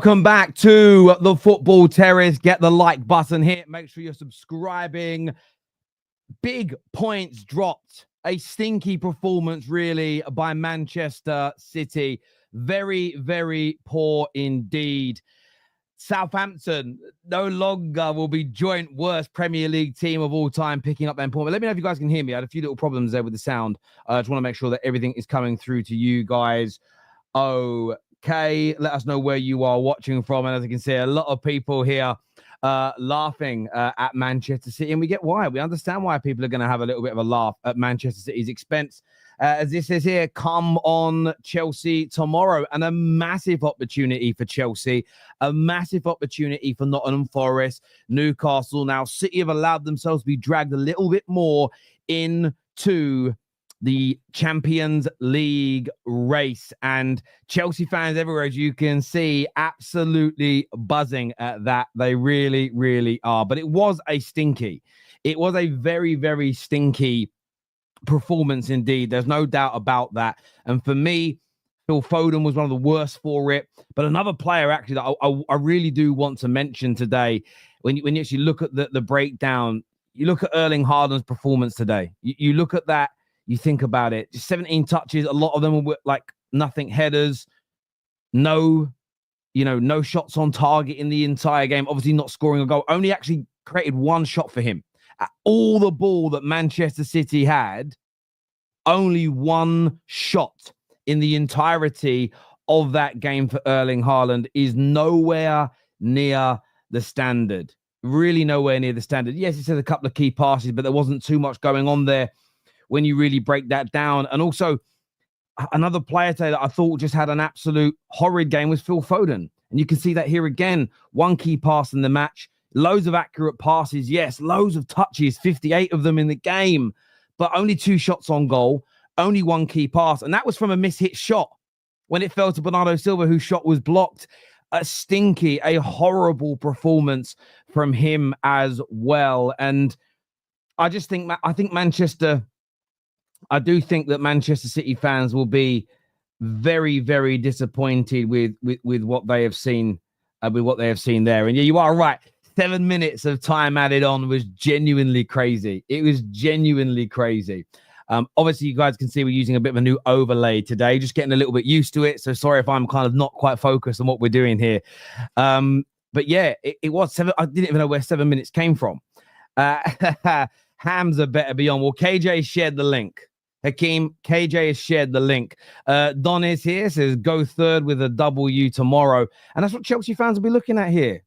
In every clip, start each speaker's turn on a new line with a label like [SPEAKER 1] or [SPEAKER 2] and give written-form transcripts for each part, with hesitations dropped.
[SPEAKER 1] Welcome back to the Football Terrace. Get the like button, hit. Make sure you're subscribing. Big points dropped. A stinky performance, really, by Manchester City. Very, very poor indeed. Southampton no longer will be joint worst Premier League team of all time, picking up them points. But let me know if you guys can hear me. I had a few little problems there with the sound. I just want to make sure that everything is coming through to you guys. Okay, let us know where you are watching from. And as you can see, a lot of people here laughing at Manchester City. And we get why. We understand why people are going to have a little bit of a laugh at Manchester City's expense. As this says here, come on Chelsea tomorrow. And a massive opportunity for Chelsea. A massive opportunity for Nottingham Forest, Newcastle. Now, City have allowed themselves to be dragged a little bit more into the Champions League race, and Chelsea fans everywhere, as you can see, absolutely buzzing at that. They really, really are. But it was a very, very stinky performance indeed. There's no doubt about that. And for me, Phil Foden was one of the worst for it. But another player actually that I really do want to mention today, when you actually look at the breakdown, you look at Erling Haaland's performance today. You look at that. You think about it, just 17 touches. A lot of them were like nothing headers, no shots on target in the entire game. Obviously not scoring a goal. Only actually created one shot for him. All the ball that Manchester City had, only one shot in the entirety of that game for Erling Haaland is nowhere near the standard. Really nowhere near the standard. Yes, it says a couple of key passes, but there wasn't too much going on there when you really break that down. And also, another player today that I thought just had an absolute horrid game was Phil Foden. And you can see that here again. One key pass in the match. Loads of accurate passes. Yes, loads of touches. 58 of them in the game. But only 2 shots on goal. Only one key pass. And that was from a mishit shot when it fell to Bernardo Silva, whose shot was blocked. A horrible performance from him as well. And I think Manchester... I do think that Manchester City fans will be very, very disappointed with what they have seen, there. And yeah, you are right. 7 minutes of time added on was genuinely crazy. It was genuinely crazy. Obviously, you guys can see we're using a bit of a new overlay today, just getting a little bit used to it. So sorry if I'm kind of not quite focused on what we're doing here. But yeah, it was 7. I didn't even know where 7 minutes came from. Hamza better be on. Well, KJ shared the link. Hakeem, KJ has shared the link. Don is here, says go third with a W tomorrow. And that's what Chelsea fans will be looking at here.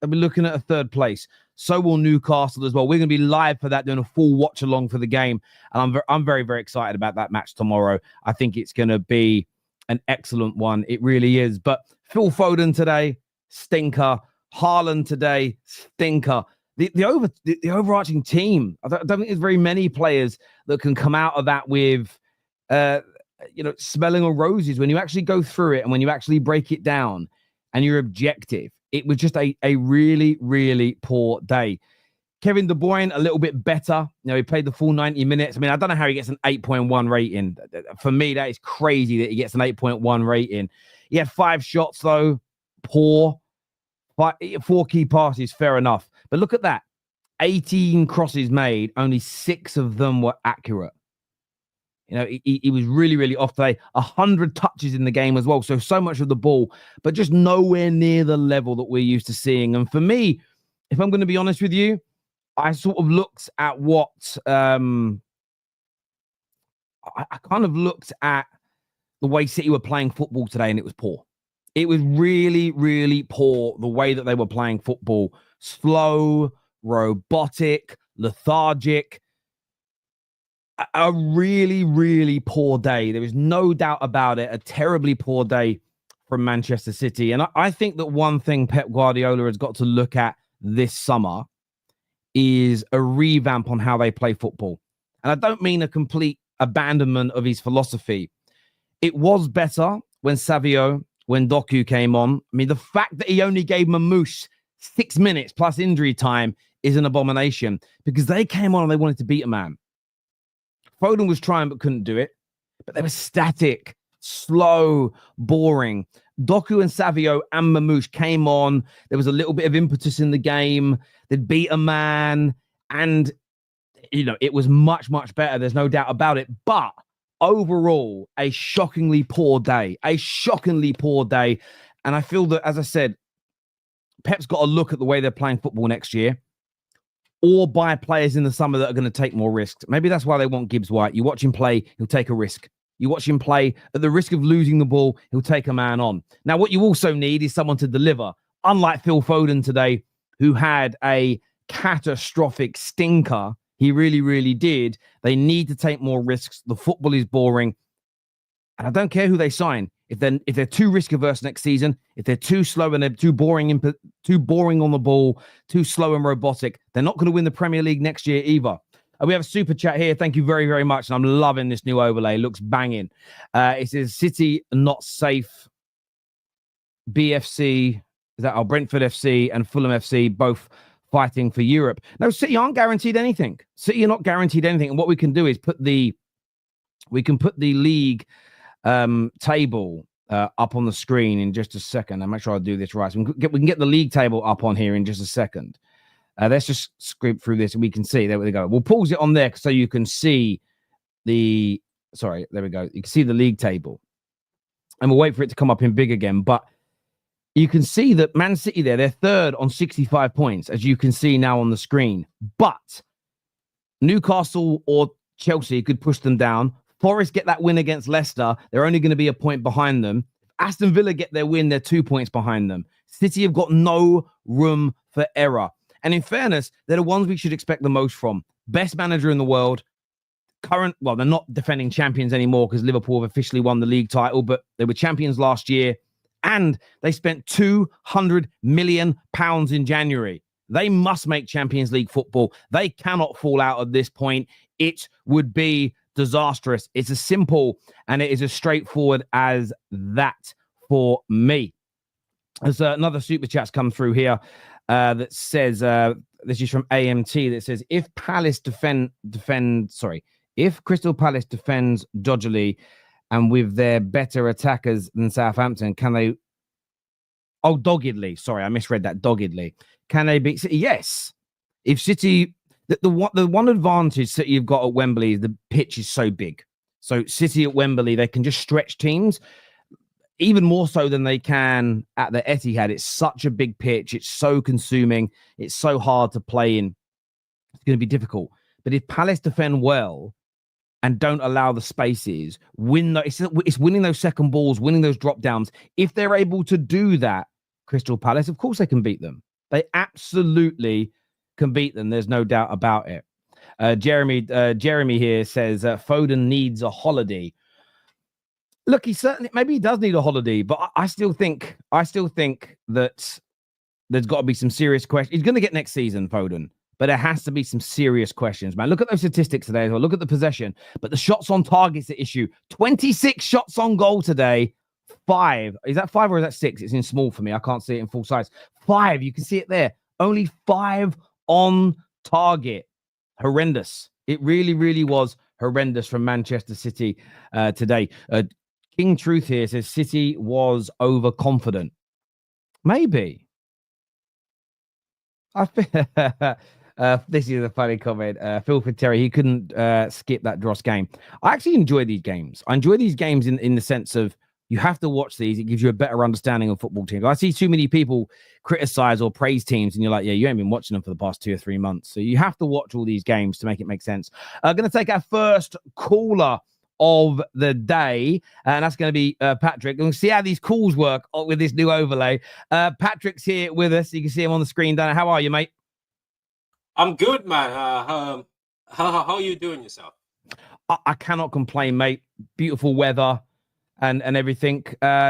[SPEAKER 1] They'll be looking at a third place. So will Newcastle as well. We're going to be live for that, doing a full watch along for the game. And I'm very, very excited about that match tomorrow. I think it's going to be an excellent one. It really is. But Phil Foden today, stinker. Haaland today, stinker. The overarching team, I don't think there's very many players that can come out of that with, smelling of roses. When you actually go through it and when you actually break it down and you're objective, it was just a really, really poor day. Kevin De Bruyne, a little bit better. He played the full 90 minutes. I mean, I don't know how he gets an 8.1 rating. For me, that is crazy that he gets an 8.1 rating. He had 5 shots, though. Poor. 4 key passes, fair enough. But look at that. 18 crosses made, only 6 of them were accurate. He was really, really off today. 100 touches in the game as well. So much of the ball, but just nowhere near the level that we're used to seeing. And for me, if I'm going to be honest with you, I sort of looked at what I kind of looked at the way City were playing football today, and it was poor. It was really, really poor the way that they were playing football. Slow, robotic, lethargic. A really, really poor day. There is no doubt about it. A terribly poor day from Manchester City. And I think that one thing Pep Guardiola has got to look at this summer is a revamp on how they play football. And I don't mean a complete abandonment of his philosophy. It was better when Doku came on. I mean, the fact that he only gave Mamouche 6 minutes plus injury time is an abomination, because they came on and they wanted to beat a man. Foden was trying but couldn't do it. But they were static, slow, boring. Doku and Savio and Mamouche came on. There was a little bit of impetus in the game. They'd beat a man, and it was much, much better. There's no doubt about it. But overall, a shockingly poor day. And I feel that, as I said, Pep's got to look at the way they're playing football next year, or buy players in the summer that are going to take more risks. Maybe that's why they want Gibbs White. You watch him play, he'll take a risk. You watch him play, at the risk of losing the ball, he'll take a man on. Now, what you also need is someone to deliver. Unlike Phil Foden today, who had a catastrophic stinker. He really, really did. They need to take more risks. The football is boring. And I don't care who they sign. If they're too risk averse next season, if they're too slow and they're too boring on the ball, too slow and robotic, they're not going to win the Premier League next year either. We have a super chat here. Thank you very, very much. And I'm loving this new overlay. It looks banging. It says City not safe. BFC, Brentford FC and Fulham FC both fighting for Europe. No, City aren't guaranteed anything. City are not guaranteed anything. And what we can do is put the league table up on the screen in just a second. I'll make sure I do this right. So we can get the league table up on here in just a second. Let's just scrape through this and we can see. There we go. We'll pause it on there so you can see there we go. You can see the league table. And we'll wait for it to come up in big again. But you can see that Man City they're third on 65 points, as you can see now on the screen. But Newcastle or Chelsea could push them down. Forest get that win against Leicester. They're only going to be a point behind them. Aston Villa get their win. They're 2 points behind them. City have got no room for error. And in fairness, they're the ones we should expect the most from. Best manager in the world. They're not defending champions anymore because Liverpool have officially won the league title, but they were champions last year. And they spent £200 million in January. They must make Champions League football. They cannot fall out at this point. It would be disastrous. It's as simple and it is as straightforward as that for me. There's another super chat's come through here that says, this is from AMT, that says, if Crystal Palace defends dodgily and with their better attackers than Southampton, can they... Oh, doggedly. Sorry, I misread that. Doggedly. Can they beat City? Yes. If City... The one advantage City you've got at Wembley is the pitch is so big. So City at Wembley, they can just stretch teams even more so than they can at the Etihad. It's such a big pitch. It's so consuming. It's so hard to play in. It's going to be difficult. But if Palace defend well and don't allow the spaces, it's winning those second balls, winning those drop downs. If they're able to do that, Crystal Palace, of course they can beat them. They absolutely can beat them. There's no doubt about it. Jeremy here says Foden needs a holiday. Look, maybe he does need a holiday, but I still think that there's got to be some serious questions. He's going to get next season, Foden, but there has to be some serious questions, man. Look at those statistics today as well. Look at the possession, but the shots on target's the issue. 26 shots on goal today. 5. Is that 5 or is that 6? It's in small for me. I can't see it in full size. 5. You can see it there. Only 5 on target. Horrendous. It really, really was horrendous from Manchester City today. King Truth here says City was overconfident. Maybe. This is a funny comment. Phil Terry, he couldn't skip that Dross game. I actually enjoy these games. I enjoy these games in the sense of you have to watch these. It gives you a better understanding of football teams. I see too many people criticize or praise teams, and you're like, yeah, you ain't been watching them for the past 2 or 3 months. So you have to watch all these games to make it make sense. Going to take our first caller of the day, and that's going to be Patrick. We'll see how these calls work with this new overlay. Patrick's here with us. You can see him on the screen. Dana, how are you, mate?
[SPEAKER 2] I'm good, man. How are you doing yourself?
[SPEAKER 1] I cannot complain, mate. Beautiful weather and everything.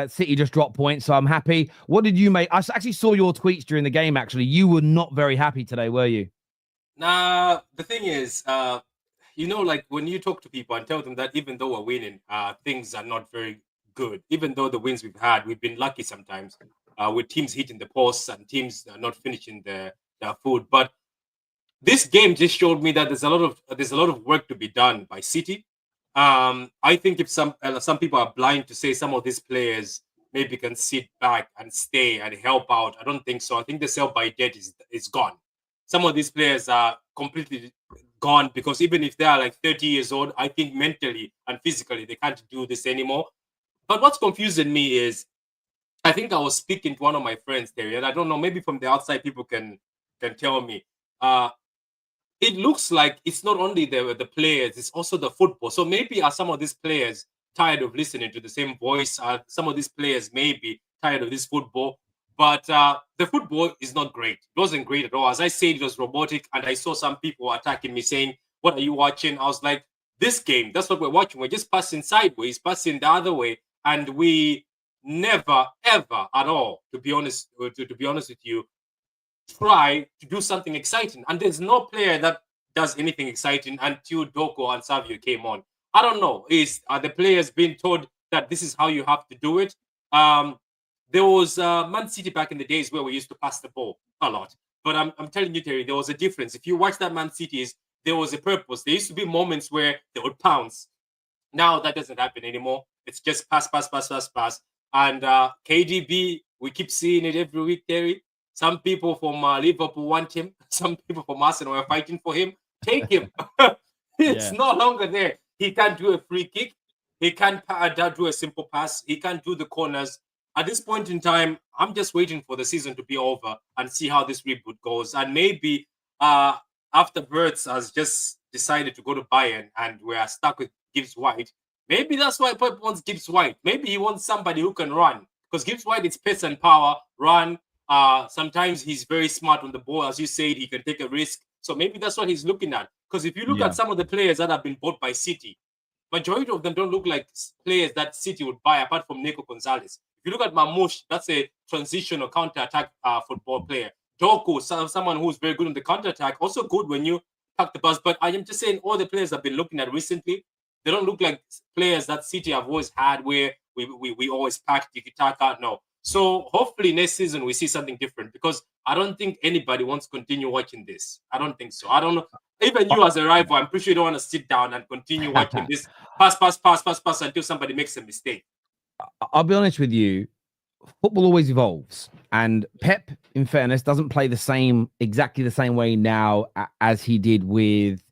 [SPEAKER 1] City just dropped points, so I'm happy. What did you make? I actually saw your tweets during the game, actually. You were not very happy today, were you?
[SPEAKER 2] Nah, the thing is, like when you talk to people and tell them that even though we're winning, things are not very good. Even though the wins we've had, we've been lucky sometimes with teams hitting the posts and teams not finishing their food. But this game just showed me that there's a lot of work to be done by City. I think if some people are blind to say some of these players maybe can sit back and stay and help out. I don't think so. I think the sell by debt is gone. Some of these players are completely gone because even if they are like 30 years old, I think mentally and physically they can't do this anymore. But what's confusing me is I think I was speaking to one of my friends, Terry, and I don't know, maybe from the outside people can tell me. It looks like it's not only the players, it's also the football. So maybe are some of these players tired of listening to the same voice? Some of these players maybe tired of this football. But the football is not great. It wasn't great at all. As I said, it was robotic. And I saw some people attacking me saying, what are you watching? I was like, this game, that's what we're watching. We're just passing sideways, passing the other way. And we never, ever at all, to be honest with you, try to do something exciting. And there's no player that does anything exciting until Doko and Savio came on. I don't know. Are the players being told that this is how you have to do it? There was Man City back in the days where we used to pass the ball a lot. But I'm telling you, Terry, there was a difference. If you watch that Man City's, there was a purpose. There used to be moments where they would pounce. Now that doesn't happen anymore. It's just pass. And KDB, we keep seeing it every week, Terry. Some people from Liverpool want him. Some people from Arsenal are fighting for him. Take him. It's no longer there. He can't do a free kick. He can't do a simple pass. He can't do the corners. At this point in time, I'm just waiting for the season to be over and see how this reboot goes. And maybe after Wirtz has just decided to go to Bayern and we are stuck with Gibbs White, maybe that's why Pep wants Gibbs White. Maybe he wants somebody who can run. Because Gibbs White, it's pace and power, run. Sometimes he's very smart on the ball. As you said, he can take a risk. So maybe that's what he's looking at. Because if you look at some of the players that have been bought by City, majority of them don't look like players that City would buy apart from Nico Gonzalez. If you look at Mamouche, that's a transition or counter-attack football player. Doku, someone who's very good on the counter-attack, also good when you pack the bus. But I am just saying all the players I've been looking at recently, they don't look like players that City have always had where we always pack tiki-taka. No. So hopefully next season we see something different because I don't think anybody wants to continue watching this. I don't think so. I don't know. Even you as a rival, I'm pretty sure you don't want to sit down and continue watching this pass until somebody makes a mistake.
[SPEAKER 1] I'll be honest with you. Football always evolves, and Pep, in fairness, doesn't play exactly the same way now as he did with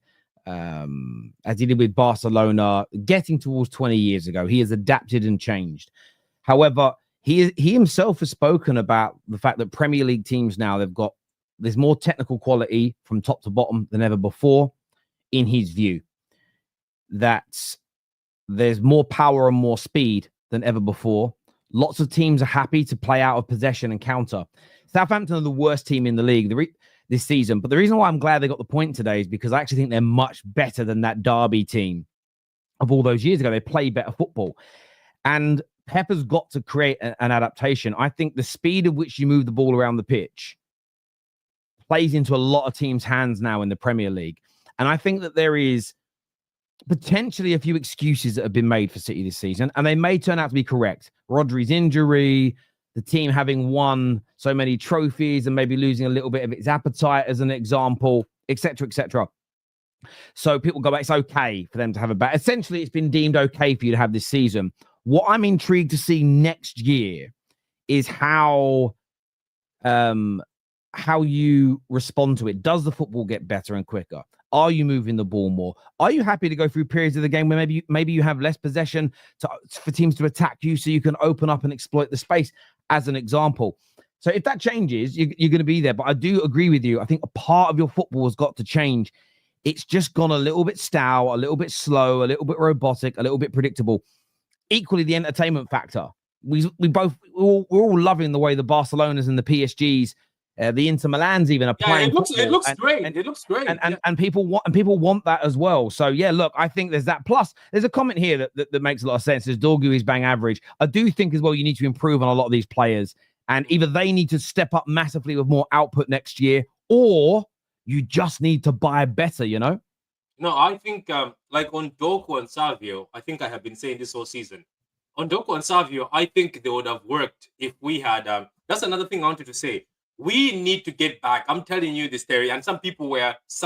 [SPEAKER 1] Barcelona. Getting towards 20 years ago, he has adapted and changed. However, he himself has spoken about the fact that Premier League teams now there's more technical quality from top to bottom than ever before. In his view, that there's more power and more speed than ever before. Lots of teams are happy to play out of possession and counter. Southampton are the worst team in the league this season. But the reason why I'm glad they got the point today is because I actually think they're much better than that Derby team of all those years ago. They play better football. And Pep has got to create an adaptation. I think the speed at which you move the ball around the pitch plays into a lot of teams' hands now in the Premier League. And I think that there is potentially a few excuses that have been made for City this season, and they may turn out to be correct. Rodri's injury, the team having won so many trophies and maybe losing a little bit of its appetite as an example, etc., etc. So people go back, it's okay for them to have a bad. Essentially, it's been deemed okay for you to have this season. What I'm intrigued to see next year is how you respond to it. Does the football get better and quicker? Are you moving the ball more? Are you happy to go through periods of the game where maybe you have less possession for teams to attack you so you can open up and exploit the space, as an example? So if that changes, you're going to be there. But I do agree with you. I think a part of your football has got to change. It's just gone a little bit stale, a little bit slow, a little bit robotic, a little bit predictable. Equally, the entertainment factor. We're all loving the way the Barcelonas and the PSGs, the Inter Milans even are playing.
[SPEAKER 2] It looks great. It looks great.
[SPEAKER 1] And people want that as well. So yeah, look, I think there's that. Plus, there's a comment here that makes a lot of sense. There's Dorgu is bang average. I do think as well you need to improve on a lot of these players, and either they need to step up massively with more output next year, or you just need to buy better. You know.
[SPEAKER 2] No, I think like on Doku and Savio, I think I have been saying this whole season. On Doku and Savio, I think they would have worked if we had. That's another thing I wanted to say. We need to get back. I'm telling you this, Terry, and some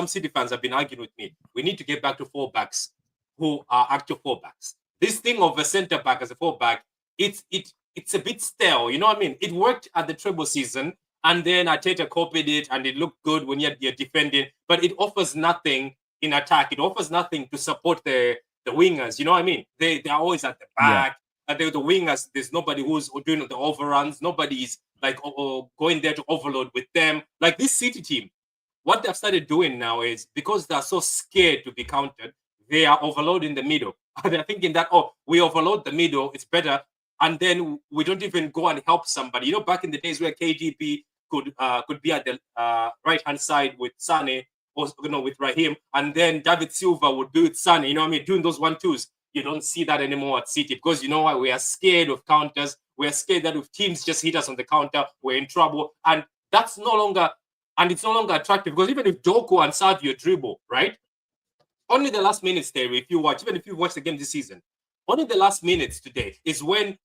[SPEAKER 2] City fans have been arguing with me. We need to get back to fullbacks who are actual fullbacks. This thing of a centre back as a fullback, it it's a bit stale. You know what I mean? It worked at the treble season, and then Arteta copied it, and it looked good when you're defending, but it offers nothing in attack. It offers nothing to support the wingers. You know what I mean? They're always at the back. The wingers, there's nobody who's doing the overruns. Nobody's like going there to overload with them. Like this City team, what they've started doing now is because they're so scared to be countered, they are overloading the middle. They're thinking that, oh, we overload the middle, it's better. And then we don't even go and help somebody. You know, back in the days where KDP could be at the right-hand side with Sane, or with Raheem, and then David Silva would be with Sane, you know what I mean, doing those 1-2s. You don't see that anymore at City because you know why? We are scared of counters. We are scared that if teams just hit us on the counter, we're in trouble. And that's no longer, and it's no longer attractive because even if Doku and Savio dribble, right? Only the last minutes there, if you watch the game this season, only the last minutes today is when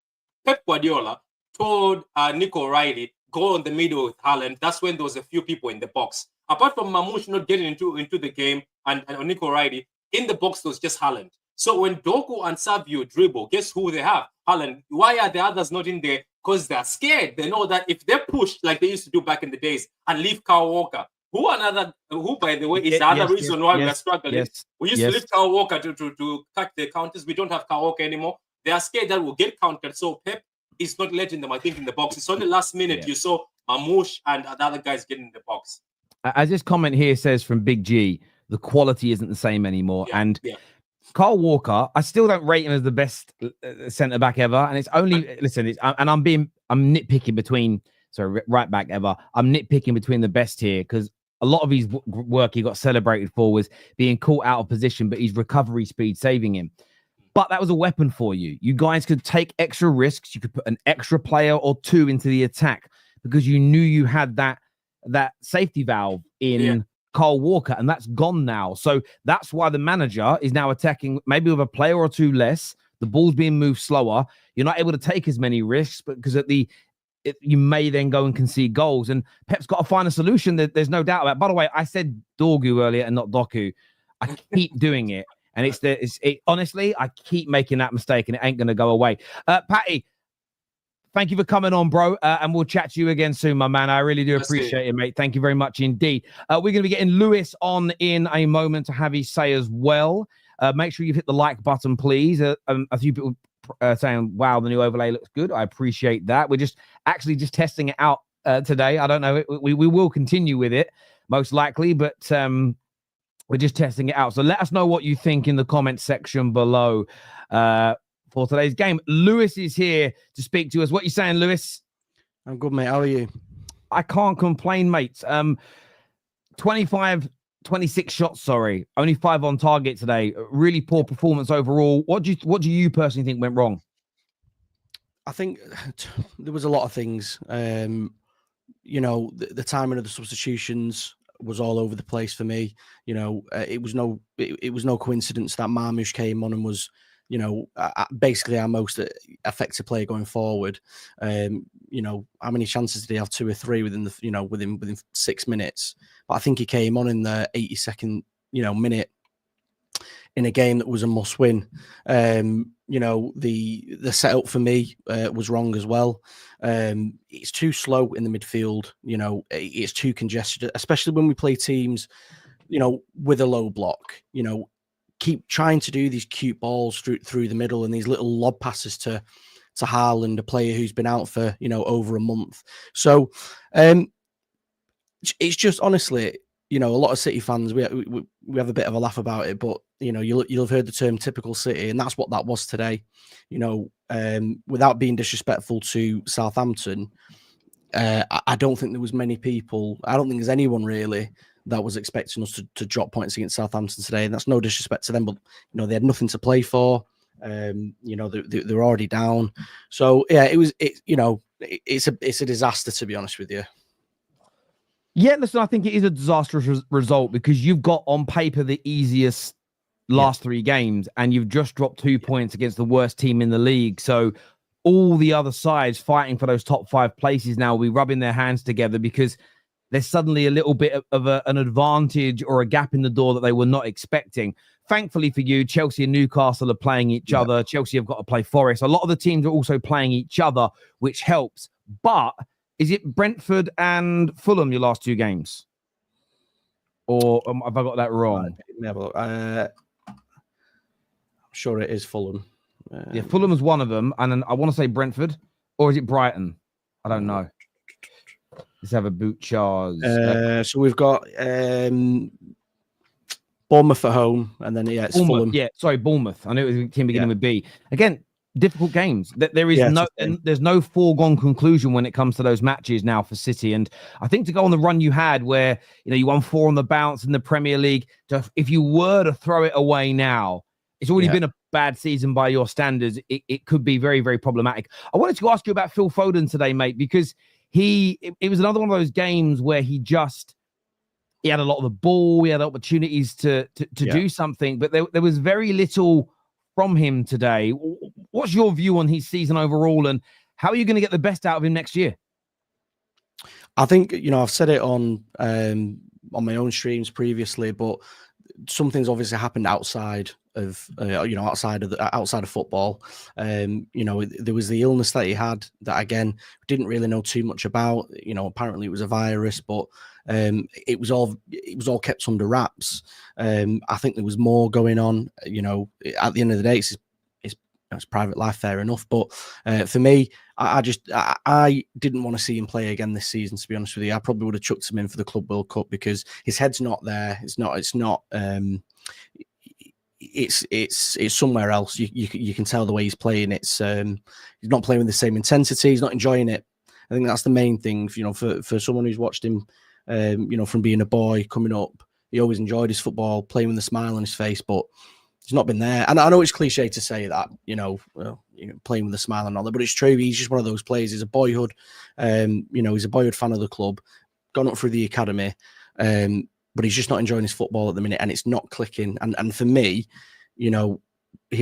[SPEAKER 2] Pep Guardiola told Nico O'Reilly, go on the middle with Haaland. That's when there was a few people in the box. Apart from Mamouche not getting into the game and Nico O'Reilly, in the box there was just Haaland. So when Doku and Savio dribble, guess who they have? Haaland. Why are the others not in there? Because they're scared. They know that if they're pushed like they used to do back in the days and leave Kyle Walker, who, by the way, is the other reason why we're struggling. We used to leave Kyle Walker to catch the counters. We don't have Kyle Walker anymore. They are scared that we'll get countered. So Pep is not letting them, I think, in the box. It's only last minute you saw Mamouche and the other guys getting in the box.
[SPEAKER 1] As this comment here says from Big G, the quality isn't the same anymore. Kyle Walker, I still don't rate him as the best centre back ever. And it's only I'm nitpicking between right back ever. I'm nitpicking between the best here because a lot of his work he got celebrated for was being caught out of position, but his recovery speed saving him. But that was a weapon for you. You guys could take extra risks. You could put an extra player or two into the attack because you knew you had that safety valve in Kyle Walker, and that's gone now. So that's why the manager is now attacking maybe with a player or two less. The ball's being moved slower. You're not able to take as many risks, but because you may then go and concede goals. And Pep's got to find a solution. There's no doubt about it. By the way, I said Dorgu earlier and not Doku. I keep doing it. And honestly, I keep making that mistake and it ain't going to go away. Patty, thank you for coming on, bro. And we'll chat to you again soon, my man. I really do appreciate it, mate. Thank you very much indeed. We're going to be getting Lewis on in a moment to have his say as well. Make sure you've hit the like button, please. A few people saying, wow, the new overlay looks good. I appreciate that. We're just testing it out today. I don't know. We will continue with it, most likely, but we're just testing it out. So let us know what you think in the comments section below for today's game. Lewis is here to speak to us. What are you saying, Lewis?
[SPEAKER 3] I'm good, mate. How are you?
[SPEAKER 1] I can't complain, mate. 26 shots, sorry. Only 5 on target today. Really poor performance overall. What do you personally think went wrong?
[SPEAKER 3] I think there was a lot of things. The timing of the substitutions was all over the place for me. It was no coincidence that Marmoush came on and was, basically our most effective player going forward. How many chances did he have? 2 or 3 within within 6 minutes. But I think he came on in the 82nd, minute in a game that was a must win. The setup for me was wrong as well. It's too slow in the midfield. It's too congested, especially when we play teams, with a low block. Keep trying to do these cute balls through the middle and these little lob passes to Haaland, a player who's been out for over a month. So it's just honestly, a lot of City fans we have a bit of a laugh about it, but you'll have heard the term typical City, and that's what that was today. Without being disrespectful to Southampton, I don't think there was many people. I don't think there's anyone really that was expecting us to drop points against Southampton today, and that's no disrespect to them, but they had nothing to play for. They're already down, so yeah, it's a disaster, to be honest with you.
[SPEAKER 1] Yeah, listen, I think it is a disastrous result because you've got on paper the easiest last 3 games, and you've just dropped 2 points against the worst team in the league. So all the other sides fighting for those top 5 places now will be rubbing their hands together because there's suddenly a little bit of an advantage or a gap in the door that they were not expecting. Thankfully for you, Chelsea and Newcastle are playing each other. Chelsea have got to play Forest. A lot of the teams are also playing each other, which helps. But is it Brentford and Fulham, your last two games? Or have I got that wrong?
[SPEAKER 3] I'm sure it is Fulham.
[SPEAKER 1] Yeah, Fulham is one of them. And then I want to say Brentford. Or is it Brighton? I don't know. Let's have a boot charge.
[SPEAKER 3] So we've got Bournemouth at home. And then, it's Fulham.
[SPEAKER 1] Yeah, sorry, Bournemouth. I knew it was a team beginning with B. Again, difficult games. There is there's no foregone conclusion when it comes to those matches now for City. And I think to go on the run you had where you won 4 on the bounce in the Premier League, if you were to throw it away now, it's already been a bad season by your standards. It could be very, very problematic. I wanted to ask you about Phil Foden today, mate, because it was another one of those games where he had a lot of the ball, he had opportunities to do something, but there was very little from him today. What's your view on his season overall, and how are you going to get the best out of him next year?
[SPEAKER 3] I think, I've said it on my own streams previously, but something's obviously happened outside of outside of football. There was the illness that he had that, again, didn't really know too much about. Apparently it was a virus, but it was all kept under wraps. I think there was more going on. At the end of the day, it's private life, fair enough. But for me, I didn't want to see him play again this season, to be honest with you. I probably would have chucked him in for the Club World Cup because his head's not there. It's somewhere else. You can tell the way he's playing. He's not playing with the same intensity. He's not enjoying it. I think that's the main thing. For someone who's watched him, from being a boy coming up, he always enjoyed his football, playing with a smile on his face, but he's not been there. And I know it's cliche to say that, playing with a smile and all that, but it's true. He's just one of those players. He's a boyhood, he's a boyhood fan of the club, gone up through the academy, but he's just not enjoying his football at the minute, and it's not clicking. And for me, he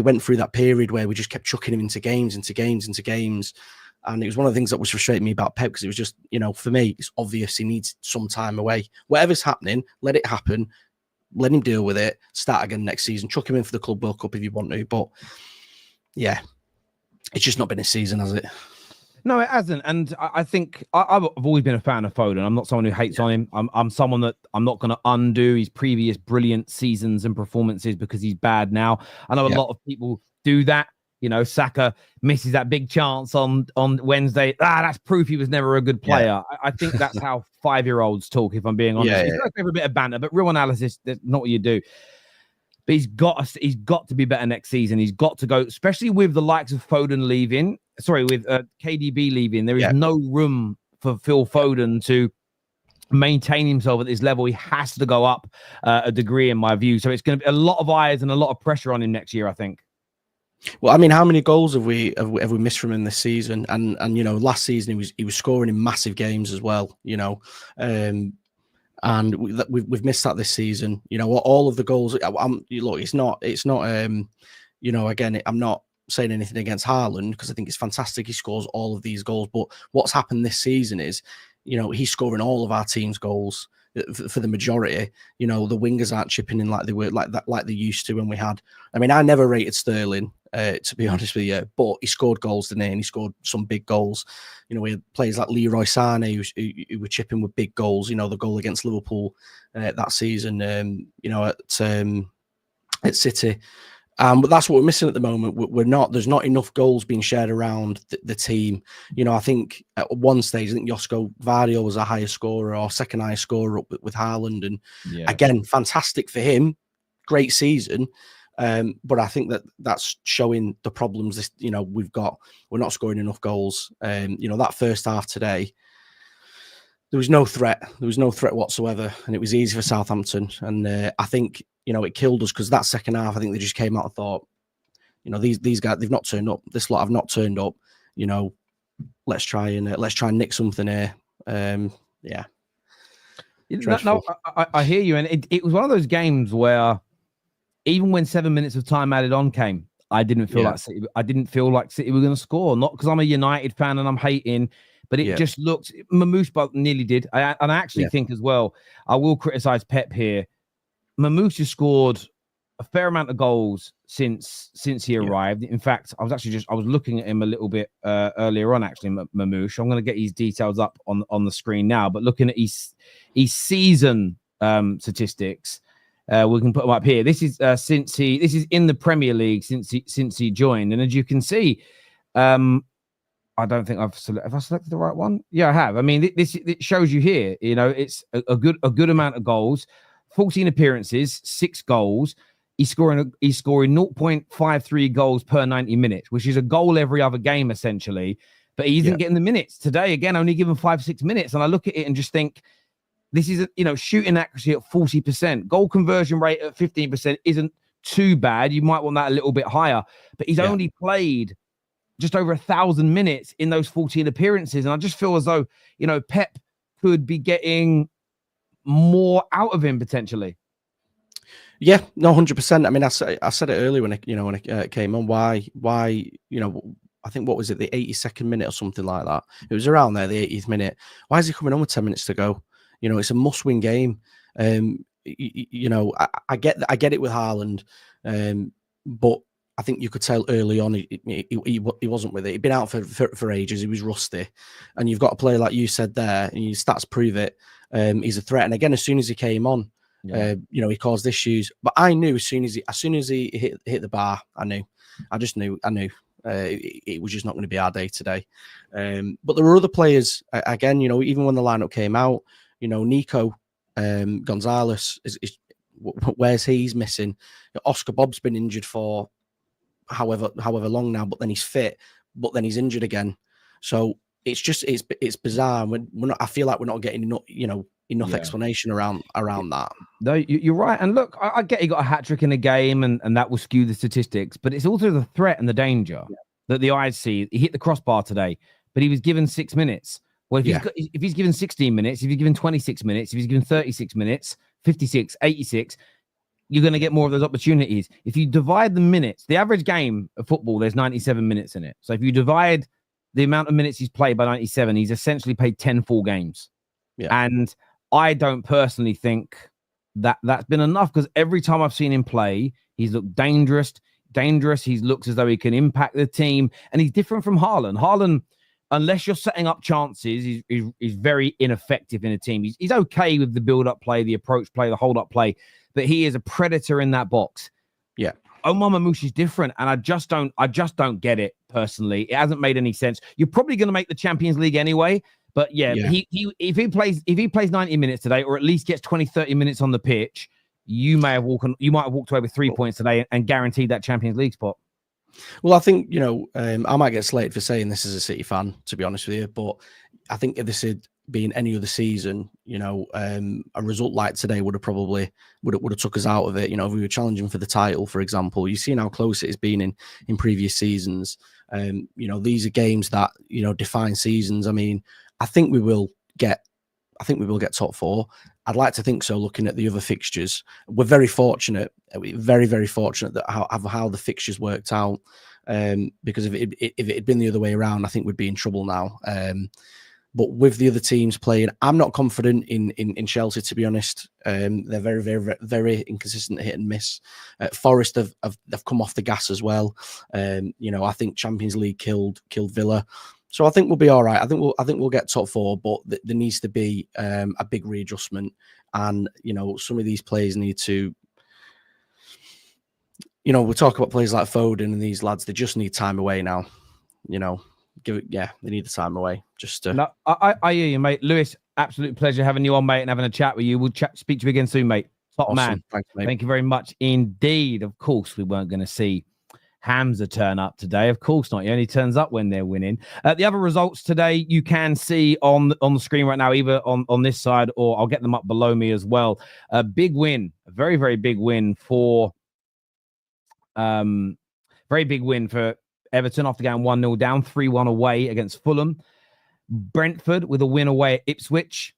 [SPEAKER 3] went through that period where we just kept chucking him into games. And it was one of the things that was frustrating me about Pep, because it was just, for me, it's obvious he needs some time away. Whatever's happening, let it happen. Let him deal with it. Start again next season. Chuck him in for the Club World Cup if you want to. But yeah, it's just not been a season, has it?
[SPEAKER 1] No, it hasn't. And I think I've always been a fan of Foden. I'm not someone who hates on him. I'm someone that I'm not going to undo his previous brilliant seasons and performances because he's bad now. I know a lot of people do that. Saka misses that big chance on Wednesday. That's proof he was never a good player. Yeah. I think that's how 5-year-olds talk, if I'm being honest. It's like a bit of banter, but real analysis, that's not what you do. But he's got to be better next season. He's got to go, especially with the likes of Foden leaving. Sorry, with KDB leaving. There is no room for Phil Foden to maintain himself at this level. He has to go up a degree, in my view. So it's going to be a lot of eyes and a lot of pressure on him next year, I think.
[SPEAKER 3] Well, I mean, how many goals have we missed from him this season? And last season he was scoring in massive games as well. And we've missed that this season. All of the goals. It's not. Again, I'm not saying anything against Haaland because I think it's fantastic he scores all of these goals. But what's happened this season is, he's scoring all of our team's goals for the majority. The wingers aren't chipping in like they were, like they used to when we had. I mean, I never rated Sterling. To be honest with you, but he scored goals, didn't he? And he scored some big goals. We had players like Leroy Sané who were chipping with big goals. The goal against Liverpool that season. At City, but that's what we're missing at the moment. There's not enough goals being shared around the team. I think at one stage, Josko Vardio was a higher scorer or second highest scorer up with Haaland, and again, fantastic for him, great season. But I think that's showing the problems we've got. We're not scoring enough goals. That first half today, there was no threat. There was no threat whatsoever, and it was easy for Southampton. And I think it killed us because that second half, I think they just came out and thought, these guys, they've not turned up. This lot have not turned up. Let's try and nick something here.
[SPEAKER 1] No, I hear you, and it was one of those games where, even when 7 minutes of time added on came, I didn't feel like City. I didn't feel like City were going to score. Not because I'm a United fan and I'm hating, but it just looked Mamouche nearly did. And I actually think as well, I will criticize Pep here. Mamouche has scored a fair amount of goals since he arrived. In fact, I was looking at him a little bit earlier on, actually, Mamouche. I'm going to get his details up on the screen now, but looking at his season statistics, we can put them up here. This is this is in the Premier League since he joined, and as you can see, I don't think have I selected the right one? Yeah, I have. I mean, it shows you here. You know, it's a good amount of goals, 14 appearances, 6 goals. He's scoring 0.53 goals per 90 minutes, which is a goal every other game essentially. But he isn't getting the minutes today. Again, only given 5-6 minutes, and I look at it and just think, this is shooting accuracy at 40%, goal conversion rate at 15% isn't too bad. You might want that a little bit higher, but he's only played just over 1,000 minutes in those 14 appearances. And I just feel as though, Pep could be getting more out of him potentially.
[SPEAKER 3] Yeah, no, 100%. I mean, I said it earlier when it came on. Why, I think, what was it, the 82nd minute or something like that? It was around there, the 80th minute. Why is he coming on with 10 minutes to go? It's a must-win game. I get it with Haaland, but I think you could tell early on he wasn't with it. He'd been out for ages. He was rusty, and you've got a player like you said there, and your stats prove it. He's a threat, and again, as soon as he came on, he caused issues. But I knew as soon as he hit the bar, I knew. It was just not going to be our day today. But there were other players again. Even when the lineup came out, Nico Gonzalez is where's he's missing. Oscar Bobb's been injured for however long now, but then he's fit, but then he's injured again. So it's bizarre. We're not. I feel like we're not getting enough explanation around that.
[SPEAKER 1] No, you're right. And look, I get he got a hat trick in a game, and that will skew the statistics. But it's also the threat and the danger that the eyes see. He hit the crossbar today, but he was given 6 minutes. Well, if he's given 16 minutes, if he's given 26 minutes, if he's given 36 minutes, 56, 86, you're going to get more of those opportunities. If you divide the minutes, the average game of football, there's 97 minutes in it. So if you divide the amount of minutes he's played by 97, he's essentially played 10 full games. Yeah. And I don't personally think that's been enough, because every time I've seen him play, he's looked dangerous. He looks as though he can impact the team, and he's different from Haaland. Haaland, unless you're setting up chances, he's very ineffective in a team. He's okay with the build-up play, the approach play, the hold-up play, but he is a predator in that box. Yeah. Omar Mamouche is different, and I just don't get it personally. It hasn't made any sense. You're probably going to make the Champions League anyway, but if he plays 90 minutes today, or at least gets 20-30 minutes on the pitch, you might have walked away with 3 points today and guaranteed that Champions League spot.
[SPEAKER 3] Well, I think, I might get slated for saying this as a City fan, to be honest with you, but I think if this had been any other season, a result like today would have took us out of it. If we were challenging for the title, for example, you've seen how close it has been in previous seasons. These are games that, define seasons. I mean, I think we will get top 4. I'd like to think so, looking at the other fixtures. We're very fortunate, very, very fortunate that how the fixtures worked out. Because if it had been the other way around, I think we'd be in trouble now. But with the other teams playing, I'm not confident in Chelsea, to be honest. They're very, very, very inconsistent, hit and miss. Forest have come off the gas as well. I think Champions League killed Villa. So I think we'll be all right. I think we'll get top 4, but there needs to be a big readjustment, and some of these players need to. We talk about players like Foden and these lads. They just need time away now. They need the time away. Just to...
[SPEAKER 1] No, I hear you, mate. Lewis, absolute pleasure having you on, mate, and having a chat with you. We'll speak to you again soon, mate. Top awesome. Man.
[SPEAKER 3] Thanks, mate.
[SPEAKER 1] Thank you very much indeed. Of course, we weren't going to see Hamza turn up today. Of course not. He only turns up when they're winning. The other results today you can see on the screen right now, either on this side, or I'll get them up below me as well. A big win, a very, very big win for Everton after going 1-0 down, 3-1 away against Fulham. Brentford with a win away at Ipswich.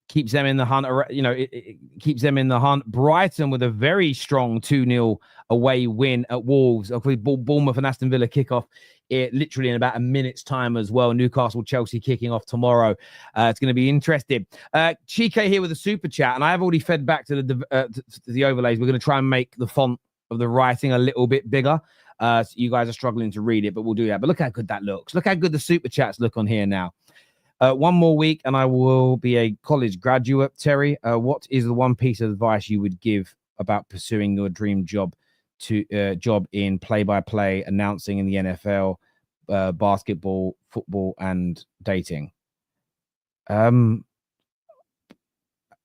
[SPEAKER 1] keeps them in the hunt. You know, it keeps them in the hunt. Brighton with a very strong 2-0 away win at Wolves. Bournemouth and Aston Villa kick off literally in about a minute's time as well. Newcastle, Chelsea kicking off tomorrow. It's going to be interesting. Chike here with a super chat, and I have already fed back to the overlays. We're going to try and make the font of the writing a little bit bigger. So you guys are struggling to read it, but we'll do that. But look how good that looks. Look how good the super chats look on here now. One more week and I will be a college graduate. Terry, what is the one piece of advice you would give about pursuing your dream job job in play-by-play announcing in the NFL, basketball, football, and dating?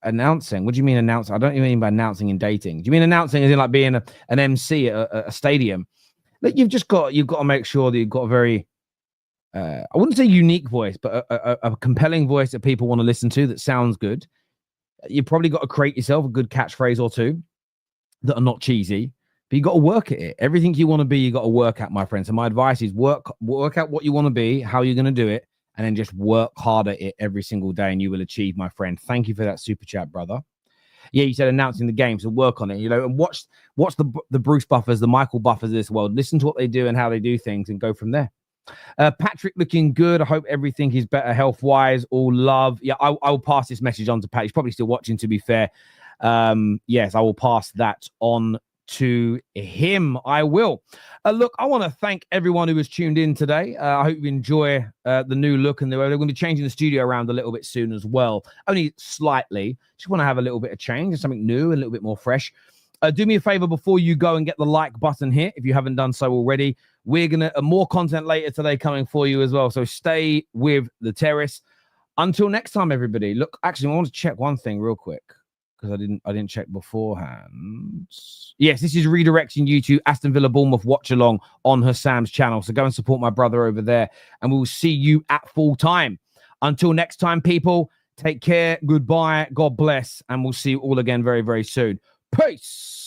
[SPEAKER 1] Announcing? What do you mean announcing? I don't even mean by announcing in dating. Do you mean announcing as in like being an MC at a stadium? Like you've got to make sure that you've got a very I wouldn't say unique voice, but a compelling voice that people want to listen to that sounds good. You've probably got to create yourself a good catchphrase or two that are not cheesy, but you got to work at it. Everything you want to be, you got to work at, my friend. So my advice is work out what you want to be, how you're going to do it, and then just work hard at it every single day, and you will achieve, my friend. Thank you for that super chat, brother. Yeah, you said announcing the game, so work on it, you know, and watch the Bruce Buffers, the Michael Buffers of this world. Listen to what they do and how they do things, and go from there. Patrick looking good. I hope everything is better health-wise. All love. Yeah, I will pass this message on to Pat. He's probably still watching, to be fair. Yes, I will pass that on to him. I will. Look, I want to thank everyone who has tuned in today. I hope you enjoy the new look, and they're going to be changing the studio around a little bit soon as well. Only slightly. Just want to have a little bit of change and something new, a little bit more fresh. Do me a favor before you go and get the like button here if you haven't done so already. We're going to more content later today coming for you as well. So stay with the Terrace. Until next time, everybody. Look, actually, I want to check one thing real quick because I didn't check beforehand. Yes, this is redirecting you to Aston Villa Bournemouth watch along on Hassam's channel. So go and support my brother over there, and we'll see you at full time. Until next time, people, take care. Goodbye. God bless. And we'll see you all again very, very soon. Peace.